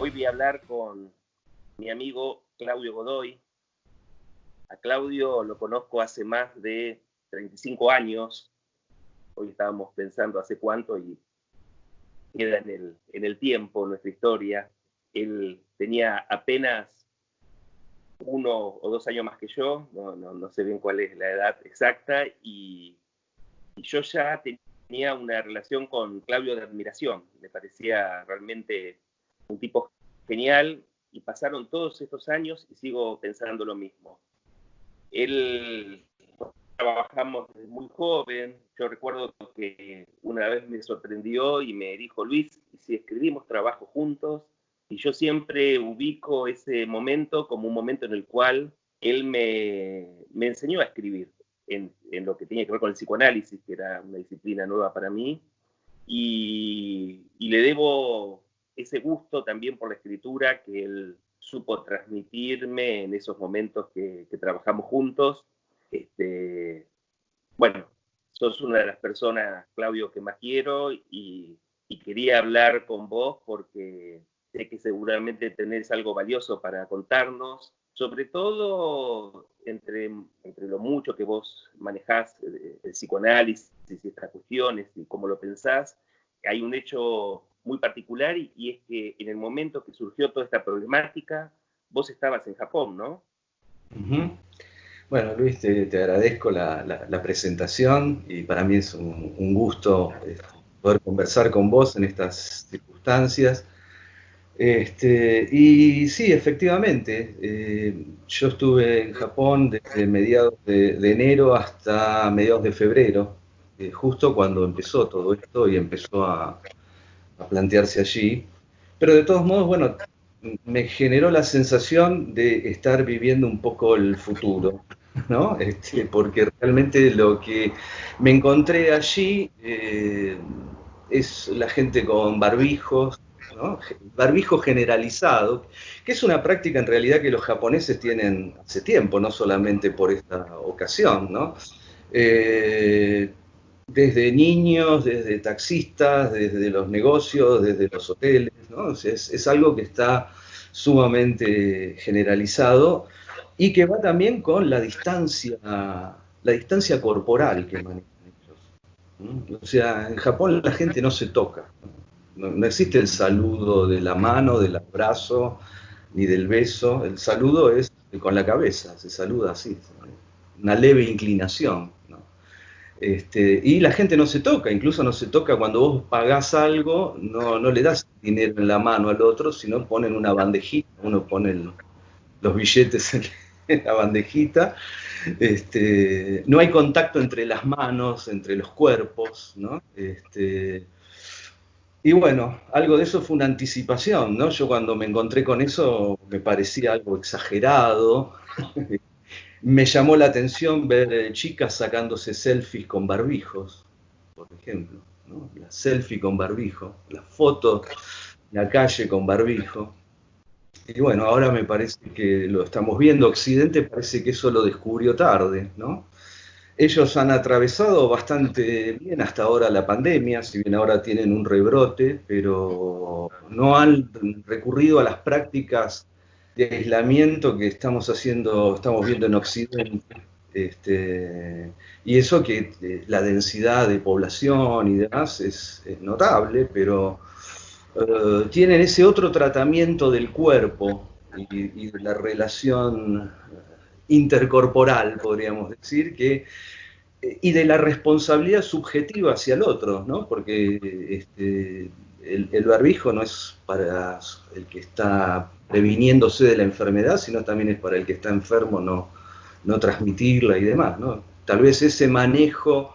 Hoy voy a hablar con mi amigo Claudio Godoy. A Claudio lo conozco hace más de 35 años. Hoy estábamos pensando hace cuánto y queda en el tiempo nuestra historia. Él tenía apenas 1 o 2 años más que yo, no sé bien cuál es la edad exacta, y yo ya tenía una relación con Claudio de admiración. Me parecía realmente un tipo genial, y pasaron todos estos años y sigo pensando lo mismo. Él trabajamos desde muy joven. Yo recuerdo que una vez me sorprendió y me dijo: Luis, ¿y si escribimos trabajo juntos? Y yo siempre ubico ese momento como un momento en el cual él me enseñó a escribir en lo que tenía que ver con el psicoanálisis, que era una disciplina nueva para mí, y le debo ese gusto también por la escritura que él supo transmitirme en esos momentos que trabajamos juntos. Bueno, sos una de las personas, Claudio, que más quiero, y quería hablar con vos porque sé que seguramente tenés algo valioso para contarnos, sobre todo entre lo mucho que vos manejás el psicoanálisis y estas cuestiones y cómo lo pensás. Hay un hecho muy particular, y es que en el momento que surgió toda esta problemática, vos estabas en Japón, ¿no? Ujú. Bueno, Luis, te agradezco la presentación y para mí es un gusto poder conversar con vos en estas circunstancias. Y sí, efectivamente, yo estuve en Japón desde mediados de enero hasta mediados de febrero, justo cuando empezó todo esto y empezó a plantearse allí. Pero de todos modos, bueno, me generó la sensación de estar viviendo un poco el futuro, ¿no? Porque realmente lo que me encontré allí es la gente con barbijos, ¿no? Barbijo generalizado, que es una práctica en realidad que los japoneses tienen hace tiempo, no solamente por esta ocasión, ¿no? Eh, Desde niños, desde taxistas, desde los negocios, desde los hoteles, ¿no? O sea, es algo que está sumamente generalizado y que va también con la distancia corporal que manejan ellos, ¿no? O sea, en Japón la gente no se toca, no existe el saludo de la mano, del abrazo, ni del beso. El saludo es con la cabeza, se saluda así, una leve inclinación, ¿no? Y la gente no se toca, incluso no se toca cuando vos pagás algo, no le das dinero en la mano al otro, sino ponen una bandejita, uno pone los billetes en la bandejita. No hay contacto entre las manos, entre los cuerpos, ¿no? Y bueno, algo de eso fue una anticipación, ¿no? Yo cuando me encontré con eso me parecía algo exagerado. Me llamó la atención ver chicas sacándose selfies con barbijos, por ejemplo, ¿no? La selfie con barbijo, la foto en la calle con barbijo. Y bueno, ahora me parece que lo estamos viendo. Occidente parece que eso lo descubrió tarde, ¿no? Ellos han atravesado bastante bien hasta ahora la pandemia, si bien ahora tienen un rebrote, pero no han recurrido a las prácticas de aislamiento que estamos viendo en Occidente. Y eso que la densidad de población y demás es notable, pero tienen ese otro tratamiento del cuerpo y de la relación intercorporal, podríamos decir, y de la responsabilidad subjetiva hacia el otro, ¿no? Porque el barbijo no es para el que está previniéndose de la enfermedad, sino también es para el que está enfermo no transmitirla y demás, ¿no? Tal vez ese manejo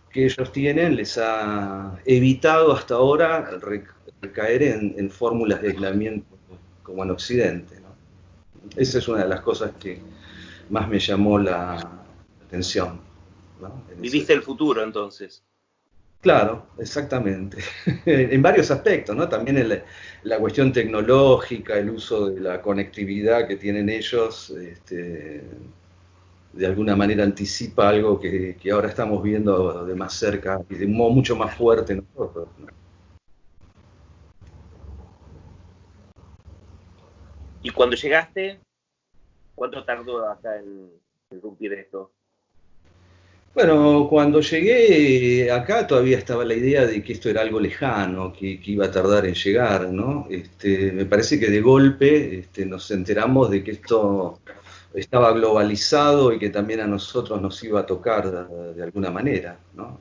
que ellos tienen les ha evitado hasta ahora recaer en fórmulas de aislamiento como en Occidente, ¿no? Esa es una de las cosas que más me llamó la atención, ¿no? Viviste el futuro, entonces. Claro, exactamente. En varios aspectos, ¿no? También la cuestión tecnológica, el uso de la conectividad que tienen ellos, de alguna manera anticipa algo que ahora estamos viendo de más cerca y de un modo mucho más fuerte nosotros, ¿no? Y cuando llegaste, ¿cuánto tardó acá en irrumpir esto? Bueno, cuando llegué acá todavía estaba la idea de que esto era algo lejano, que iba a tardar en llegar, ¿no? Me parece que de golpe nos enteramos de que esto estaba globalizado y que también a nosotros nos iba a tocar de alguna manera, ¿no?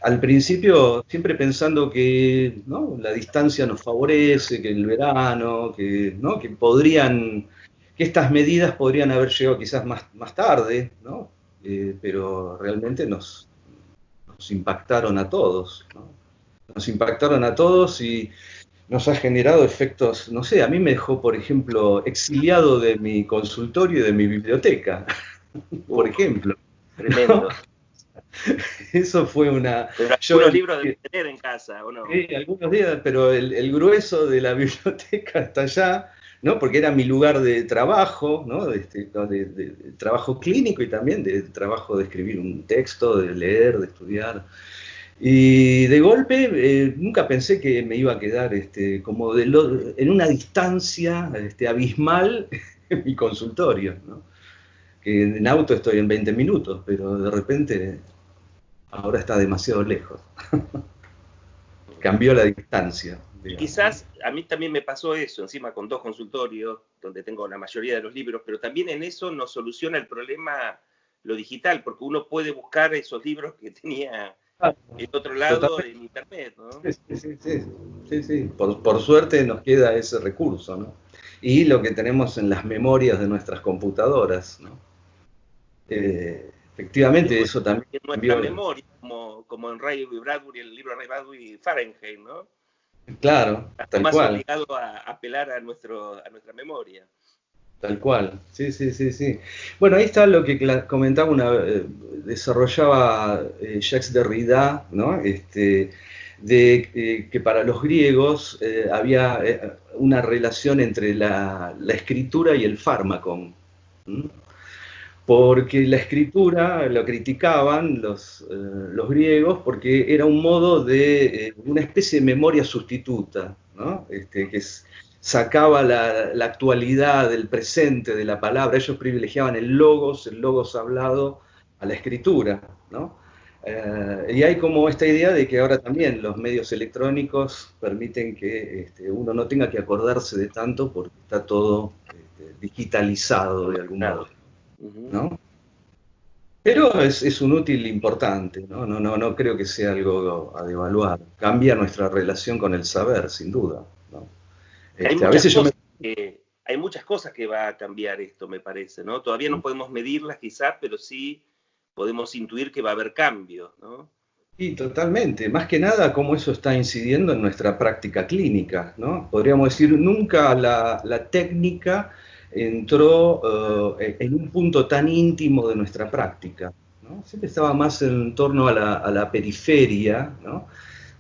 Al principio siempre pensando que, ¿no?, la distancia nos favorece, que el verano, que, ¿no?, que estas medidas podrían haber llegado quizás más tarde, ¿no? Pero realmente nos impactaron a todos, ¿no? Nos impactaron a todos y nos ha generado efectos, no sé, a mí me dejó, por ejemplo, exiliado de mi consultorio y de mi biblioteca, por ejemplo. Tremendo. ¿No? Eso fue una... Pero algunos libros deben tener en casa, ¿o no? Sí, algunos días, pero el grueso de la biblioteca está allá, ¿no? Porque era mi lugar de trabajo, ¿no? De trabajo clínico y también de trabajo de escribir un texto, de leer, de estudiar. Y de golpe nunca pensé que me iba a quedar como en una distancia abismal en mi consultorio, ¿no? Que en auto estoy en 20 minutos, pero de repente ahora está demasiado lejos. Cambió la distancia. Y quizás a mí también me pasó eso, encima con 2 consultorios, donde tengo la mayoría de los libros, pero también en eso nos soluciona el problema lo digital, porque uno puede buscar esos libros que tenía en otro lado Totalmente. en internet, ¿no? Sí. Por suerte nos queda ese recurso, ¿no? Y lo que tenemos en las memorias de nuestras computadoras, ¿no? Efectivamente, eso también en nuestra cambió. memoria, como en Ray Bradbury, el libro de Ray Bradbury, Fahrenheit, ¿no? Claro, Estás tal más cual. obligado a apelar a nuestra memoria. Tal cual, sí. Bueno, ahí está lo que comentaba desarrollaba Jacques Derrida, ¿no? Que para los griegos había una relación entre la escritura y el fármaco. Porque la escritura lo criticaban los griegos porque era un modo de una especie de memoria sustituta, ¿no? Sacaba la actualidad del presente de la palabra. Ellos privilegiaban el logos hablado a la escritura, ¿no? Y hay como esta idea de que ahora también los medios electrónicos permiten que uno no tenga que acordarse de tanto porque está todo digitalizado de algún modo, ¿no? Pero es un útil importante, ¿no? No creo que sea algo a devaluar. Cambia nuestra relación con el saber, sin duda, ¿no? A veces Hay muchas cosas que va a cambiar esto, me parece, ¿no? Todavía no podemos medirlas quizás, pero sí podemos intuir que va a haber cambios, ¿no? Sí, totalmente. Más que nada, cómo eso está incidiendo en nuestra práctica clínica, ¿no? Podríamos decir, nunca la técnica entró en un punto tan íntimo de nuestra práctica, ¿no? Siempre estaba más en torno a la periferia, ¿no?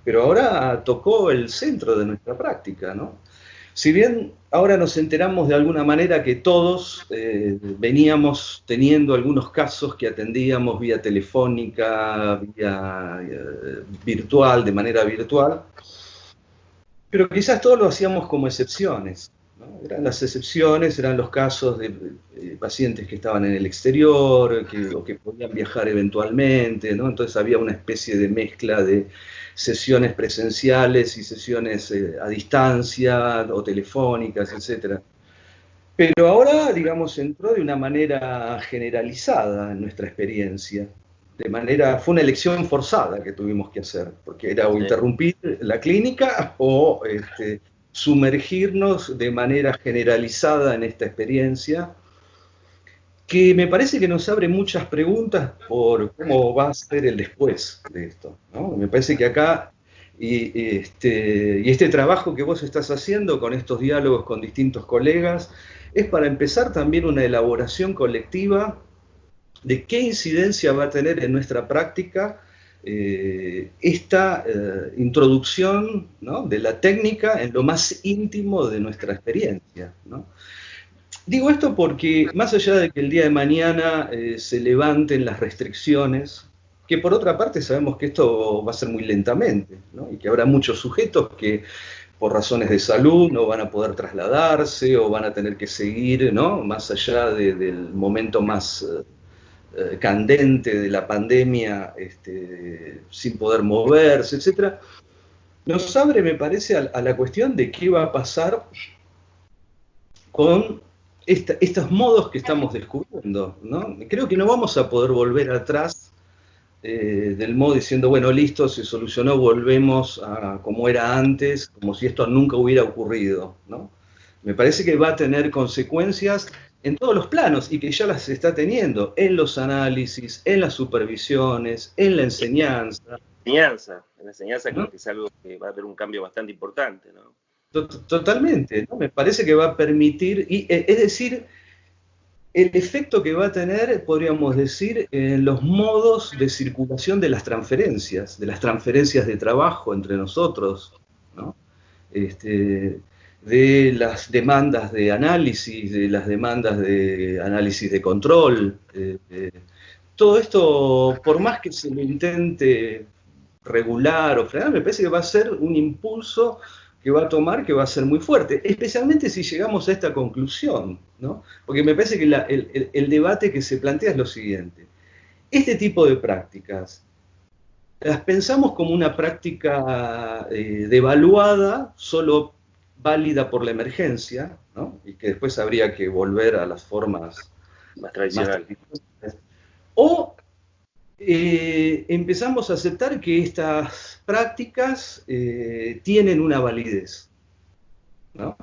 Pero ahora tocó el centro de nuestra práctica, ¿no? Si bien ahora nos enteramos de alguna manera que todos veníamos teniendo algunos casos que atendíamos vía telefónica, vía virtual, de manera virtual, pero quizás todos lo hacíamos como excepciones, ¿no? Eran las excepciones, eran los casos de pacientes que estaban en el exterior o que podían viajar eventualmente, ¿no? Entonces había una especie de mezcla de sesiones presenciales y sesiones a distancia o telefónicas, etc. Pero ahora, digamos, entró de una manera generalizada en nuestra experiencia. Fue una elección forzada que tuvimos que hacer, porque era o interrumpir la clínica o sumergirnos de manera generalizada en esta experiencia, que me parece que nos abre muchas preguntas por cómo va a ser el después de esto, ¿no? Me parece que acá, y este trabajo que vos estás haciendo con estos diálogos con distintos colegas, es para empezar también una elaboración colectiva de qué incidencia va a tener en nuestra práctica esta introducción, ¿no?, de la técnica en lo más íntimo de nuestra experiencia, ¿no? Digo esto porque más allá de que el día de mañana se levanten las restricciones, que por otra parte sabemos que esto va a ser muy lentamente, ¿no? Y que habrá muchos sujetos que por razones de salud no van a poder trasladarse o van a tener que seguir, ¿no?, más allá del momento más candente de la pandemia, sin poder moverse, etcétera. Nos abre, me parece, a la cuestión de qué va a pasar con estos modos que estamos descubriendo, ¿no? Creo que no vamos a poder volver atrás del modo diciendo, bueno, listo, se solucionó, volvemos a como era antes, como si esto nunca hubiera ocurrido, ¿no? Me parece que va a tener consecuencias en todos los planos y que ya las está teniendo, en los análisis, en las supervisiones, en la enseñanza. En la enseñanza ¿No? creo que es algo que va a haber un cambio bastante importante, ¿no? Totalmente, ¿no? Me parece que va a permitir, es decir, el efecto que va a tener, podríamos decir, en los modos de circulación de las transferencias de trabajo entre nosotros, ¿no? De las demandas de análisis, de las demandas de análisis de control. Todo esto, por más que se lo intente regular o frenar, me parece que va a ser un impulso que va a tomar, que va a ser muy fuerte, especialmente si llegamos a esta conclusión, ¿no? Porque me parece que el debate que se plantea es lo siguiente. Este tipo de prácticas, las pensamos como una práctica devaluada, solo válida por la emergencia, ¿no? Y que después habría que volver a las formas Más más tradicional. tradicionales. O empezamos a aceptar que estas prácticas tienen una validez, ¿no?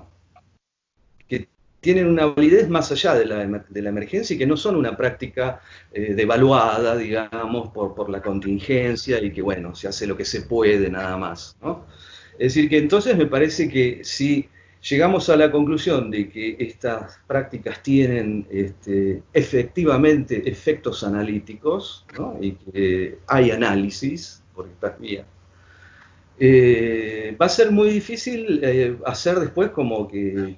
Que tienen una validez más allá de la emergencia y que no son una práctica devaluada, digamos, por la contingencia y que, bueno, se hace lo que se puede nada más, ¿no? Es decir, que entonces me parece que si llegamos a la conclusión de que estas prácticas tienen efectivamente efectos analíticos, ¿no?, y que hay análisis por estas vías, va a ser muy difícil hacer después como que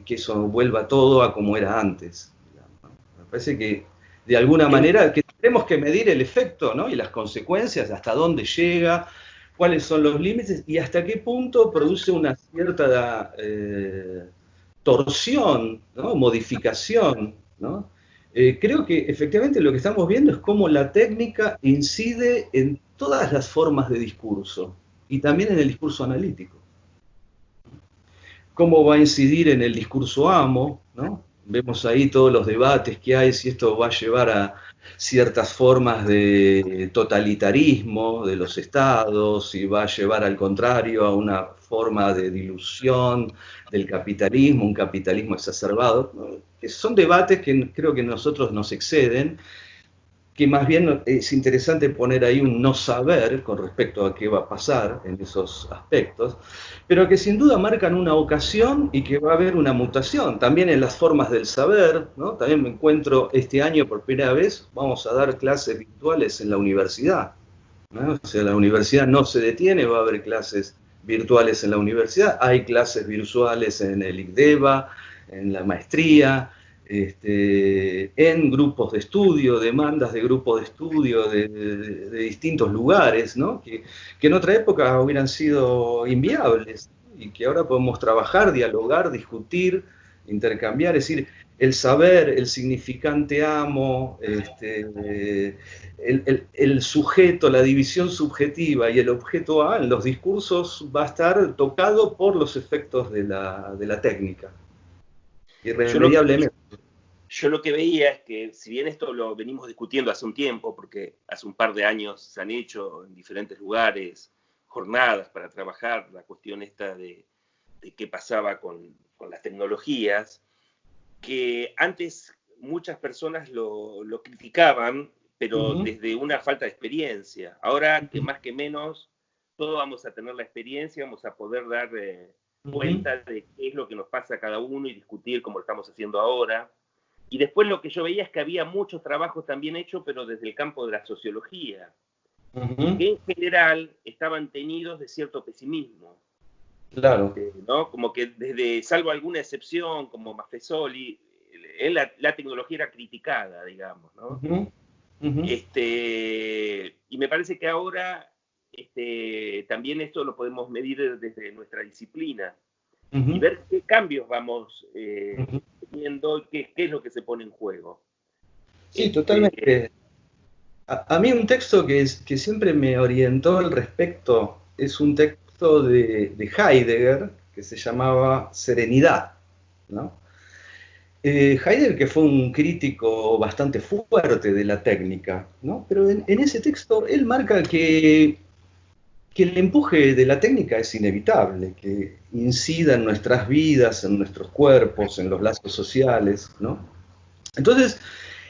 eso vuelva todo a como era antes, digamos, ¿no? Me parece que de alguna manera que tenemos que medir el efecto, ¿no?, y las consecuencias, hasta dónde llega, cuáles son los límites y hasta qué punto produce una cierta torsión, ¿no?, modificación, ¿no? Creo que efectivamente lo que estamos viendo es cómo la técnica incide en todas las formas de discurso y también en el discurso analítico. Cómo va a incidir en el discurso amo, ¿no? Vemos ahí todos los debates que hay, si esto va a llevar a ciertas formas de totalitarismo de los estados, si va a llevar al contrario a una forma de dilución del capitalismo, un capitalismo exacerbado, ¿no? Que son debates que creo que nosotros nos exceden, que más bien es interesante poner ahí un no saber con respecto a qué va a pasar en esos aspectos, pero que sin duda marcan una ocasión y que va a haber una mutación, también en las formas del saber, ¿no? También me encuentro este año por primera vez, vamos a dar clases virtuales en la universidad, ¿no? O sea, la universidad no se detiene, va a haber clases virtuales en la universidad, hay clases virtuales en el ICDEVA, en la maestría, en grupos de estudio, demandas de grupos de estudio de distintos lugares, ¿no? Que en otra época hubieran sido inviables y que ahora podemos trabajar, dialogar, discutir, intercambiar, es decir, el saber, el significante amo, el sujeto, la división subjetiva y el objeto A en los discursos va a estar tocado por los efectos de la técnica, Yo lo, irremediablemente. yo lo que veía es que, si bien esto lo venimos discutiendo hace un tiempo, porque hace un par de años se han hecho en diferentes lugares jornadas para trabajar la cuestión esta de qué pasaba con las tecnologías, que antes muchas personas lo criticaban, pero desde una falta de experiencia. Ahora, que más que menos, todos vamos a tener la experiencia, vamos a poder dar cuenta de qué es lo que nos pasa a cada uno y discutir como lo estamos haciendo ahora. Y después lo que yo veía es que había muchos trabajos también hechos, pero desde el campo de la sociología, que en general estaban tenidos de cierto pesimismo. Claro. ¿No? Como que desde, salvo alguna excepción, como Maffesoli, la tecnología era criticada, digamos, ¿no? Y me parece que ahora también esto lo podemos medir desde nuestra disciplina y Ujú, ver qué cambios vamos ujú. teniendo, qué es lo que se pone en juego. Sí, Este, totalmente. A mí un texto que siempre me orientó al respecto es un texto de Heidegger que se llamaba Serenidad, ¿no? Heidegger, que fue un crítico bastante fuerte de la técnica, ¿no? Pero en ese texto él marca que el empuje de la técnica es inevitable, que incida en nuestras vidas, en nuestros cuerpos, en los lazos sociales, ¿no? Entonces,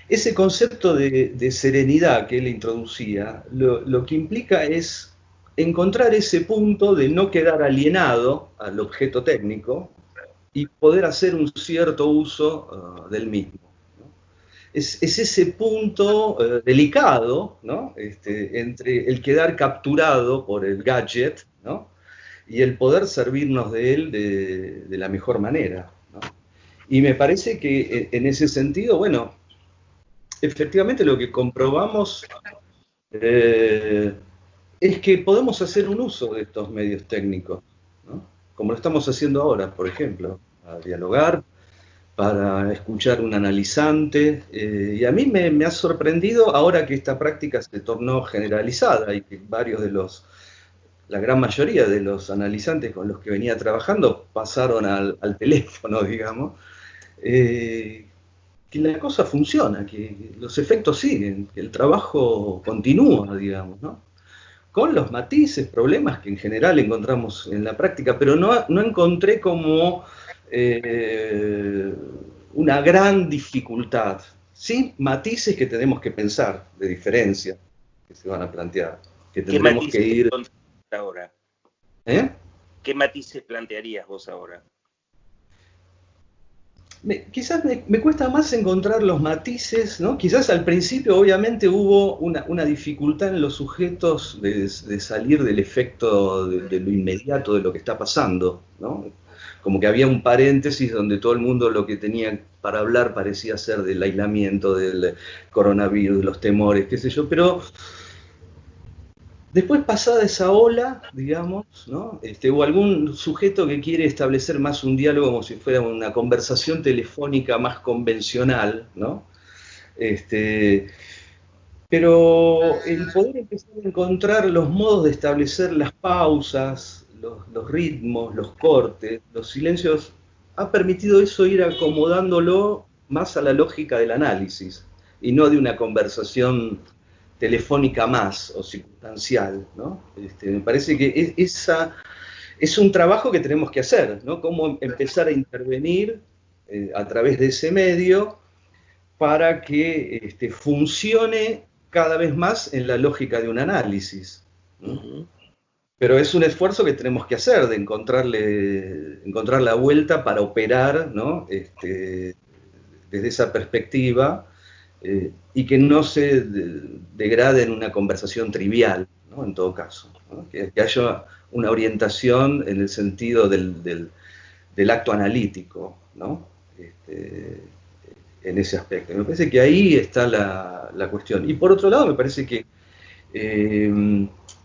ese concepto de serenidad que él introducía, lo que implica es encontrar ese punto de no quedar alienado al objeto técnico y poder hacer un cierto uso del mismo. ¿No? Es ese punto delicado, ¿no? Entre el quedar capturado por el gadget, ¿no? Y el poder servirnos de él de la mejor manera, ¿no? Y me parece que en ese sentido, bueno, efectivamente lo que comprobamos eh, es que podemos hacer un uso de estos medios técnicos, ¿no? Como lo estamos haciendo ahora, por ejemplo, a dialogar, para escuchar un analizante. Y a mí me ha sorprendido ahora que esta práctica se tornó generalizada y que la gran mayoría de los analizantes con los que venía trabajando pasaron al teléfono, digamos, eh, que la cosa funciona, que los efectos siguen, que el trabajo continúa, digamos, ¿no? Con los matices, problemas que en general encontramos en la práctica, pero no encontré como eh, una gran dificultad. Sí, matices que tenemos que pensar, de diferencia, que se van a plantear, que ¿Qué tendremos que matices ir... ahora? ¿eh? ¿Qué matices plantearías vos ahora? Quizás me cuesta más encontrar los matices, ¿no? Quizás al principio obviamente hubo una dificultad en los sujetos de salir del efecto de lo inmediato de lo que está pasando, ¿no? Como que había un paréntesis donde todo el mundo lo que tenía para hablar parecía ser del aislamiento, del coronavirus, de los temores, qué sé yo, pero después pasada esa ola, digamos, ¿no? O algún sujeto que quiere establecer más un diálogo como si fuera una conversación telefónica más convencional, ¿no? Este, pero el poder empezar a encontrar los modos de establecer las pausas, los ritmos, los cortes, los silencios, ha permitido eso ir acomodándolo más a la lógica del análisis y no de una conversación telefónica más o circunstancial, ¿no? Me parece que esa es un trabajo que tenemos que hacer, ¿no? Cómo empezar a intervenir a través de ese medio para que funcione cada vez más en la lógica de un análisis, ¿no? Ujú. Pero es un esfuerzo que tenemos que hacer, de encontrar la vuelta para operar, ¿no? Desde esa perspectiva y que no se degrade en una conversación trivial, ¿no? En todo caso, ¿no? Que haya una orientación en el sentido del acto analítico, ¿no? En ese aspecto. Me parece que ahí está la cuestión. Y por otro lado, me parece que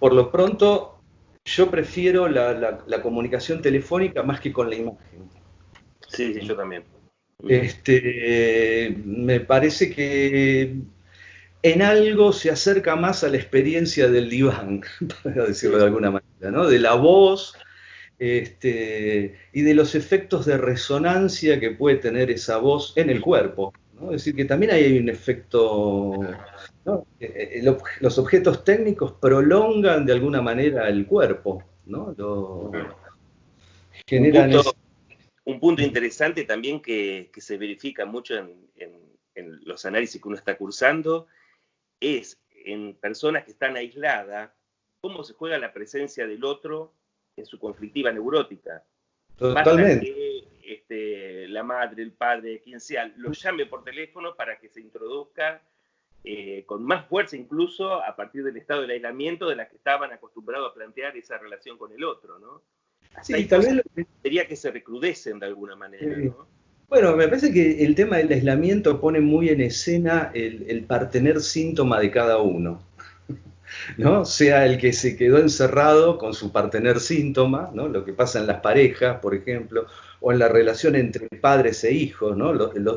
por lo pronto yo prefiero la comunicación telefónica más que con la imagen. Sí, sí, yo también. Ujú. Me parece que en algo se acerca más a la experiencia del diván, para decirlo Sí, de alguna manera, ¿no? De la voz y de los efectos de resonancia que puede tener esa voz en el cuerpo, ¿no? Es decir, que también hay un efecto, ¿no? Los objetos técnicos prolongan de alguna manera el cuerpo, ¿no? un Generan punto, ese... un punto interesante también que se verifica mucho en los análisis que uno está cursando es en personas que están aisladas, cómo se juega la presencia del otro en su conflictiva neurótica. Basta Totalmente. que la madre, el padre, quien sea, lo llame por teléfono para que se introduzca con más fuerza incluso a partir del estado del aislamiento de la que estaban acostumbrados a plantear esa relación con el otro, ¿no? Hasta Sí, hay tal cosas vez que sería que se recrudecen de alguna manera, ¿no? bueno, me parece que el tema del aislamiento pone muy en escena el partener síntoma de cada uno. ¿no? Sea el que se quedó encerrado con su partener síntoma, ¿no? Lo que pasa en las parejas, por ejemplo, o en la relación entre padres e hijos, ¿no?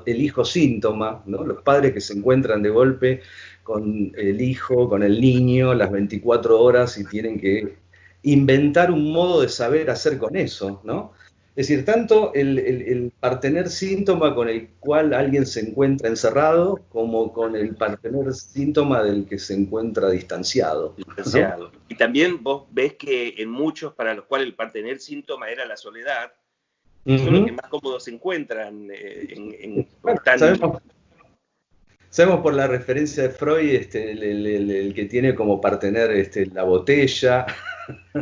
El hijo síntoma, ¿no? Los padres que se encuentran de golpe con el hijo, con el niño, las 24 horas y tienen que inventar un modo de saber hacer con eso, ¿no? Es decir, tanto el partener síntoma con el cual alguien se encuentra encerrado, como con el partener síntoma del que se encuentra distanciado, ¿no? Y también vos ves que en muchos para los cuales el partener síntoma era la soledad, son los que más cómodos se encuentran Bueno, sabemos por la referencia de Freud, el que tiene como partener la botella,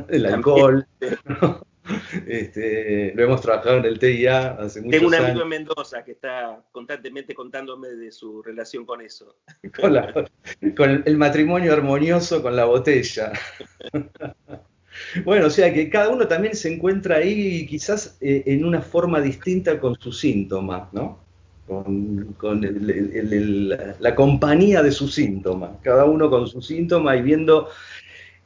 el alcohol. Lo hemos trabajado en el TIA hace muchos años. Tengo un amigo en Mendoza que está constantemente contándome de su relación con eso. Con el matrimonio armonioso con la botella. Bueno, o sea que cada uno también se encuentra ahí quizás en una forma distinta con su síntoma, ¿no? Con la compañía de su síntoma, cada uno con su síntoma y viendo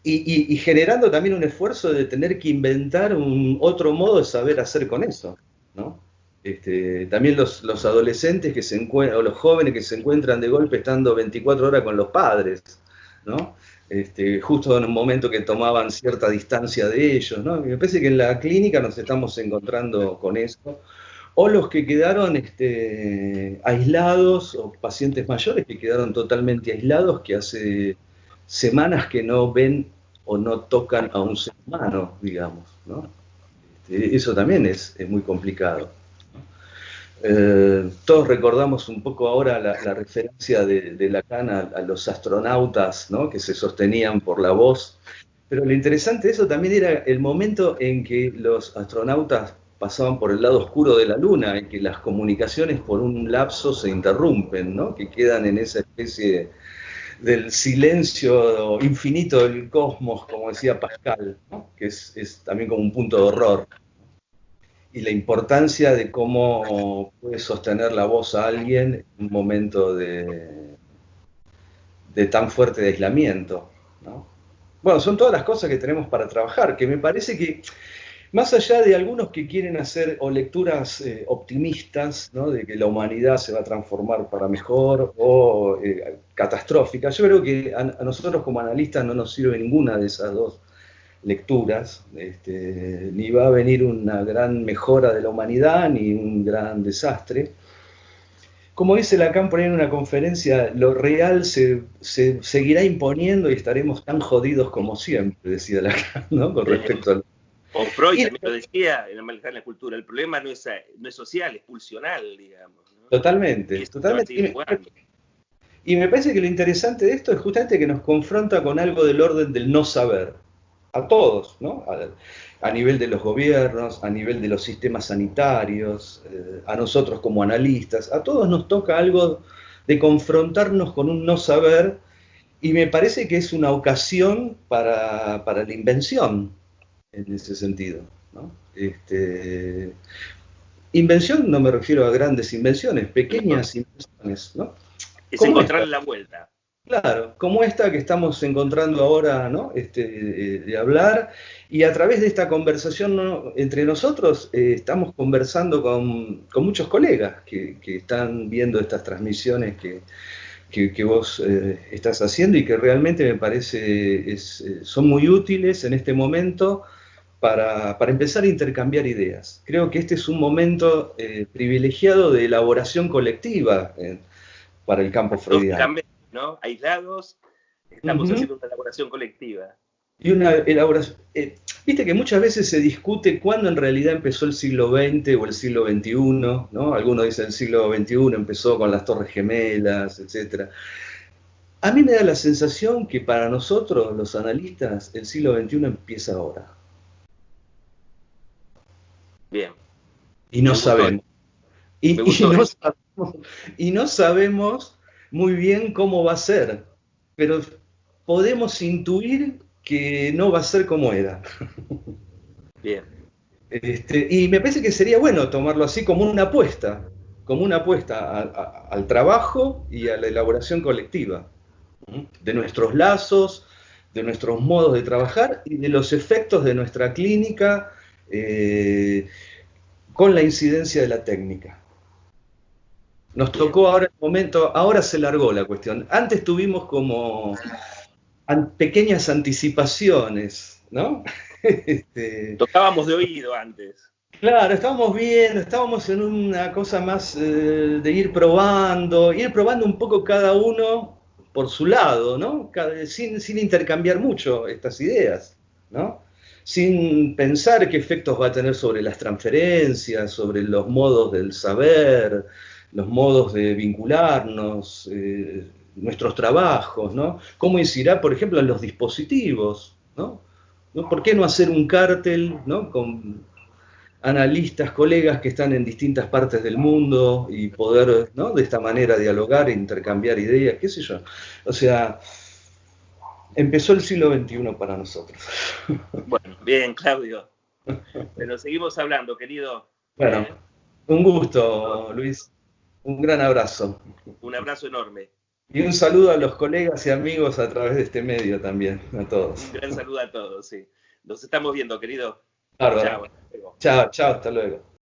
y generando también un esfuerzo de tener que inventar un otro modo de saber hacer con eso, ¿no? También los adolescentes que se encuentran, o los jóvenes que se encuentran de golpe estando 24 horas con los padres, ¿no? Justo en un momento que tomaban cierta distancia de ellos, ¿no? Y me parece que en la clínica nos estamos encontrando con eso. O los que quedaron aislados, o pacientes mayores que quedaron totalmente aislados, que hace semanas que no ven o no tocan a un ser humano, digamos, ¿no? Eso también es muy complicado. Todos recordamos un poco ahora la referencia de Lacan a los astronautas, ¿no? Que se sostenían por la voz, pero lo interesante de eso también era el momento en que los astronautas pasaban por el lado oscuro de la Luna, en que las comunicaciones por un lapso se interrumpen, ¿no? Que quedan en esa especie del silencio infinito del cosmos, como decía Pascal, ¿no? Que es también como un punto de horror. Y la importancia de cómo puede sostener la voz a alguien en un momento de tan fuerte aislamiento, ¿no? Bueno, son todas las cosas que tenemos para trabajar, que me parece que, más allá de algunos que quieren hacer o lecturas optimistas, ¿no? De que la humanidad se va a transformar para mejor o catastróficas, yo creo que a nosotros como analistas no nos sirve ninguna de esas dos lecturas, ni va a venir una gran mejora de la humanidad, ni un gran desastre. Como dice Lacan por ahí en una conferencia, lo real se seguirá imponiendo y estaremos tan jodidos como siempre, decía Lacan, ¿no? Con respecto a... O Freud también lo decía en Manejar la Cultura, el problema no es social, es pulsional, digamos, ¿no? Totalmente, totalmente. Y me parece que lo interesante de esto es justamente que nos confronta con algo del orden del no saber. A todos, ¿no? A nivel de los gobiernos, a nivel de los sistemas sanitarios, a nosotros como analistas, a todos nos toca algo de confrontarnos con un no saber, y me parece que es una ocasión para la invención, en ese sentido, ¿no? Invención no me refiero a grandes invenciones, pequeñas invenciones, ¿no? Es encontrarle la vuelta. Claro, como esta que estamos encontrando ahora, ¿no? De hablar, y a través de esta conversación, ¿no? Entre nosotros estamos conversando con muchos colegas que están viendo estas transmisiones que vos estás haciendo y que realmente me parece son muy útiles en este momento para empezar a intercambiar ideas. Creo que este es un momento privilegiado de elaboración colectiva para el campo freudiano, ¿no? Aislados, estamos haciendo una elaboración colectiva. Y una elaboración... Viste que muchas veces se discute cuándo en realidad empezó el siglo XX o el siglo XXI, ¿no? Algunos dicen el siglo XXI empezó con las Torres Gemelas, etc. A mí me da la sensación que para nosotros, los analistas, el siglo XXI empieza ahora. Bien. Y no sabemos. Y no sabemos muy bien cómo va a ser, pero podemos intuir que no va a ser como era. Bien. Y me parece que sería bueno tomarlo así como una apuesta al trabajo y a la elaboración colectiva, de nuestros lazos, de nuestros modos de trabajar y de los efectos de nuestra clínica con la incidencia de la técnica. Nos tocó ahora el momento, ahora se largó la cuestión. Antes tuvimos como pequeñas anticipaciones, ¿no? Tocábamos de oído antes. Claro, estábamos viendo, estábamos en una cosa más de ir probando un poco cada uno por su lado, ¿no? Sin intercambiar mucho estas ideas, ¿no? Sin pensar qué efectos va a tener sobre las transferencias, sobre los modos del saber, los modos de vincularnos, nuestros trabajos, ¿no? Cómo incidirá, por ejemplo, en los dispositivos, ¿no? ¿Por qué no hacer un cártel, ¿no? Con analistas, colegas que están en distintas partes del mundo y poder, ¿no? De esta manera dialogar, intercambiar ideas, qué sé yo. O sea, empezó el siglo XXI para nosotros. Bueno, bien, Claudio. Pero seguimos hablando, querido. Bueno, un gusto, Luis. Un gran abrazo. Un abrazo enorme. Y un saludo a los colegas y amigos a través de este medio también, a todos. Un gran saludo a todos, sí. Nos estamos viendo, querido. Bárbaro. Chao, chao, hasta luego.